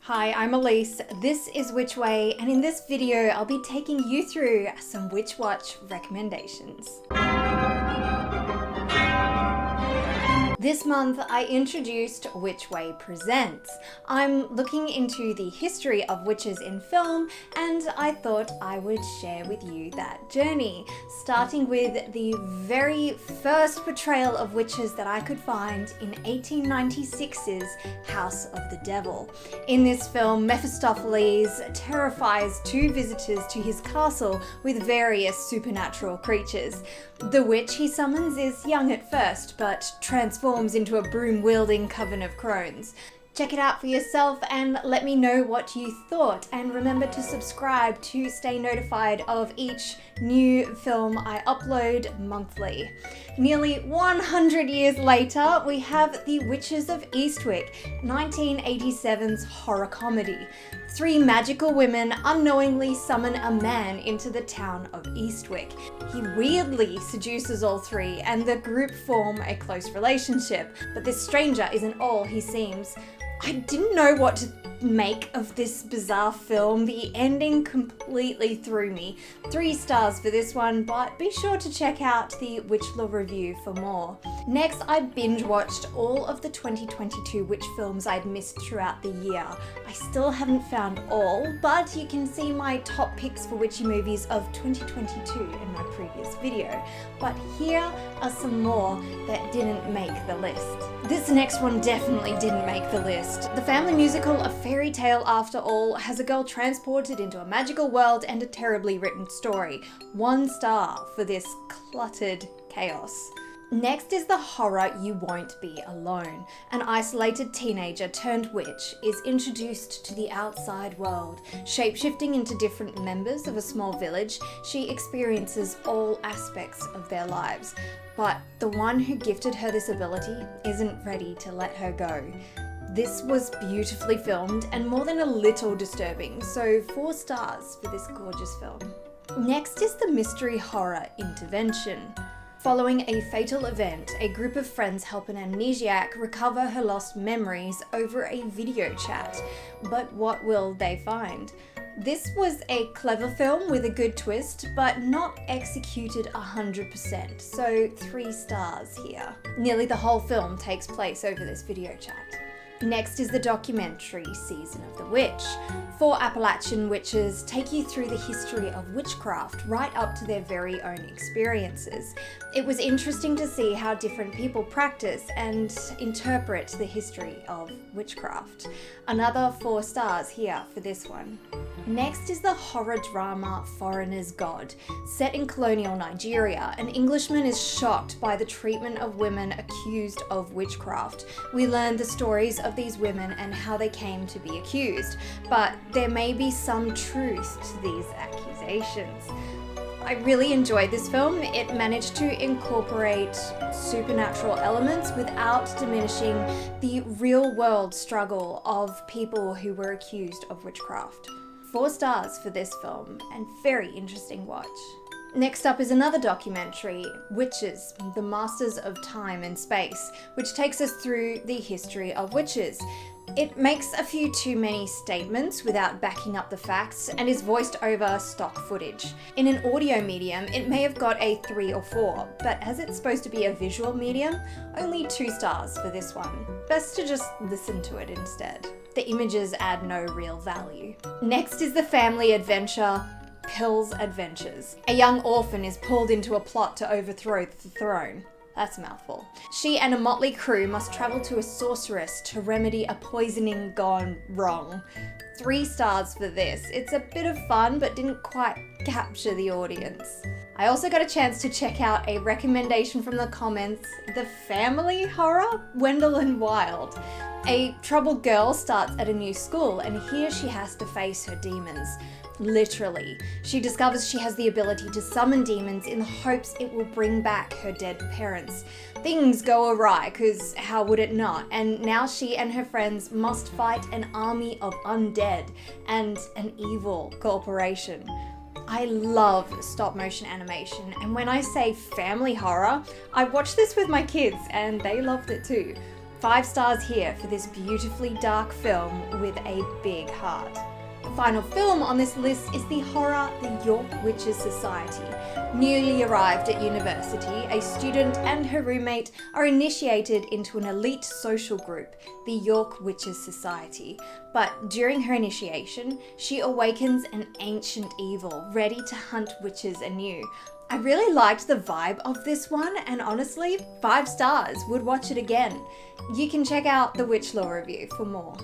Hi, I'm Elise, this is Witch Way, and in this video I'll be taking you through some Witch Watch recommendations. This month I introduced Witch Way Presents. I'm looking into the history of witches in film, and I thought I would share with you that journey, starting with the very first portrayal of witches that I could find in 1896's House of the Devil. In this film, Mephistopheles terrifies two visitors to his castle with various supernatural creatures. The witch he summons is young at first, but transforms into a broom-wielding coven of crones. Check it out for yourself and let me know what you thought, and remember to subscribe to stay notified of each new film I upload monthly. Nearly 100 years later, we have The Witches of Eastwick, 1987's horror comedy. Three magical women unknowingly summon a man into the town of Eastwick. He weirdly seduces all three and the group form a close relationship, but this stranger isn't all he seems. I didn't know what to make of this bizarre film. The ending completely threw me. 3 stars for this one, but be sure to check out the Witchlaw review for more. Next, I binge watched all of the 2022 witch films I'd missed throughout the year. I still haven't found all, but you can see my top picks for witchy movies of 2022 in my previous video. But here are some more that didn't make the list. This next one definitely didn't make the list. The family musical A Fairy Tale After All has a girl transported into a magical world and a terribly written story. 1 star for this cluttered chaos. Next is the horror You Won't Be Alone. An isolated teenager turned witch is introduced to the outside world. Shapeshifting into different members of a small village, she experiences all aspects of their lives. But the one who gifted her this ability isn't ready to let her go. This was beautifully filmed and more than a little disturbing, so 4 stars for this gorgeous film. Next is the mystery horror Intervention. Following a fatal event, a group of friends help an amnesiac recover her lost memories over a video chat. But what will they find? This was a clever film with a good twist, but not executed 100%, so 3 stars here. Nearly the whole film takes place over this video chat. Next is the documentary Season of the Witch. 4 Appalachian witches take you through the history of witchcraft right up to their very own experiences. It was interesting to see how different people practice and interpret the history of witchcraft. Another 4 stars here for this one. Next is the horror drama Foreigner's God. Set in colonial Nigeria, an Englishman is shocked by the treatment of women accused of witchcraft. We learn the stories of these women and how they came to be accused, but there may be some truth to these accusations. I really enjoyed this film. It managed to incorporate supernatural elements without diminishing the real-world struggle of people who were accused of witchcraft. 4 stars for this film, and very interesting watch. Next up is another documentary, Witches, the Masters of Time and Space, which takes us through the history of witches. It makes a few too many statements without backing up the facts and is voiced over stock footage. In an audio medium, it may have got a 3 or 4, but as it's supposed to be a visual medium, only 2 stars for this one. Best to just listen to it instead. The images add no real value. Next is the family adventure, Pexels Adventures. A young orphan is pulled into a plot to overthrow the throne. That's a mouthful. She and a motley crew must travel to a sorceress to remedy a poisoning gone wrong. 3 stars for this. It's a bit of fun, but didn't quite capture the audience. I also got a chance to check out a recommendation from the comments, the family horror Wendell Wild. A troubled girl starts at a new school, and here she has to face her demons. Literally. She discovers she has the ability to summon demons in the hopes it will bring back her dead parents. Things go awry, cause how would it not? And now she and her friends must fight an army of undead and an evil corporation. I love stop motion animation, and when I say family horror, I watched this with my kids and they loved it too. 5 stars here for this beautifully dark film with a big heart. The final film on this list is the horror The York Witches Society. Newly arrived at university, a student and her roommate are initiated into an elite social group, the York Witches Society. But during her initiation, she awakens an ancient evil, ready to hunt witches anew. I really liked the vibe of this one, and honestly, 5 stars, would watch it again. You can check out the Witch Law review for more.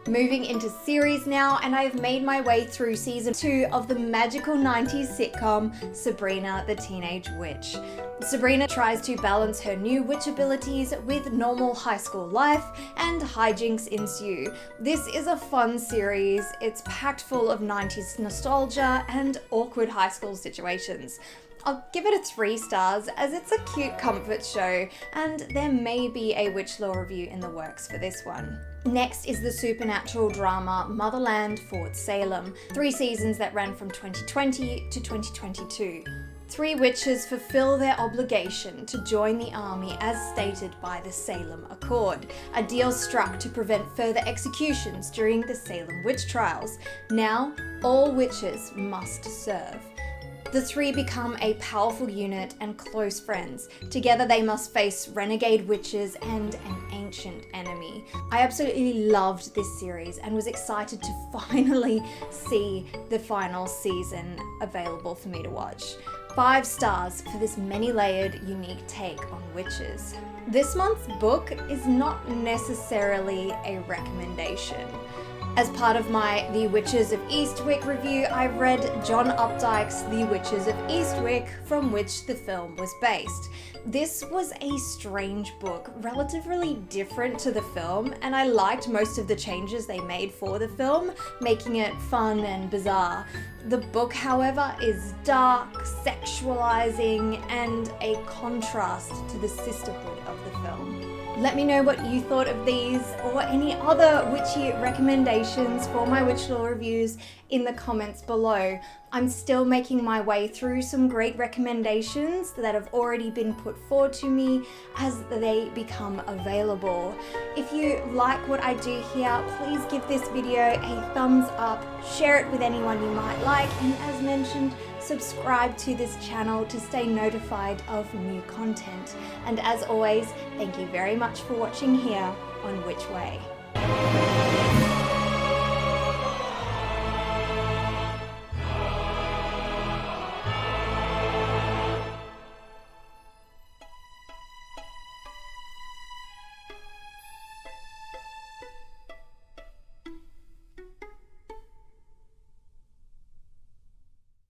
Moving into series now, and I've made my way through season 2 of the magical 90s sitcom Sabrina the Teenage Witch. Sabrina tries to balance her new witch abilities with normal high school life, and hijinks ensue. This is a fun series. It's packed full of 90s nostalgia and awkward high school situations. I'll give it a 3 stars as it's a cute comfort show, and there may be a Witch Law review in the works for this one. Next is the supernatural drama Motherland, Salem, 3 seasons that ran from 2020 to 2022. 3 witches fulfill their obligation to join the army as stated by the Salem Accord, a deal struck to prevent further executions during the Salem witch trials. Now, all witches must serve. The 3 become a powerful unit and close friends. Together they must face renegade witches and an ancient enemy. I absolutely loved this series and was excited to finally see the final season available for me to watch. 5 stars for this many-layered, unique take on witches. This month's book is not necessarily a recommendation. As part of my The Witches of Eastwick review, I read John Updike's The Witches of Eastwick, from which the film was based. This was a strange book, relatively different to the film, and I liked most of the changes they made for the film, making it fun and bizarre. The book, however, is dark, sexualizing, and a contrast to the sisterhood of the film. Let me know what you thought of these or any other witchy recommendations for my Witch Law reviews in the comments below. I'm still making my way through some great recommendations that have already been put forward to me as they become available. If you like what I do here, please give this video a thumbs up, share it with anyone you might like, and as mentioned, subscribe to this channel to stay notified of new content. And as always, thank you very much for watching here on Which Way.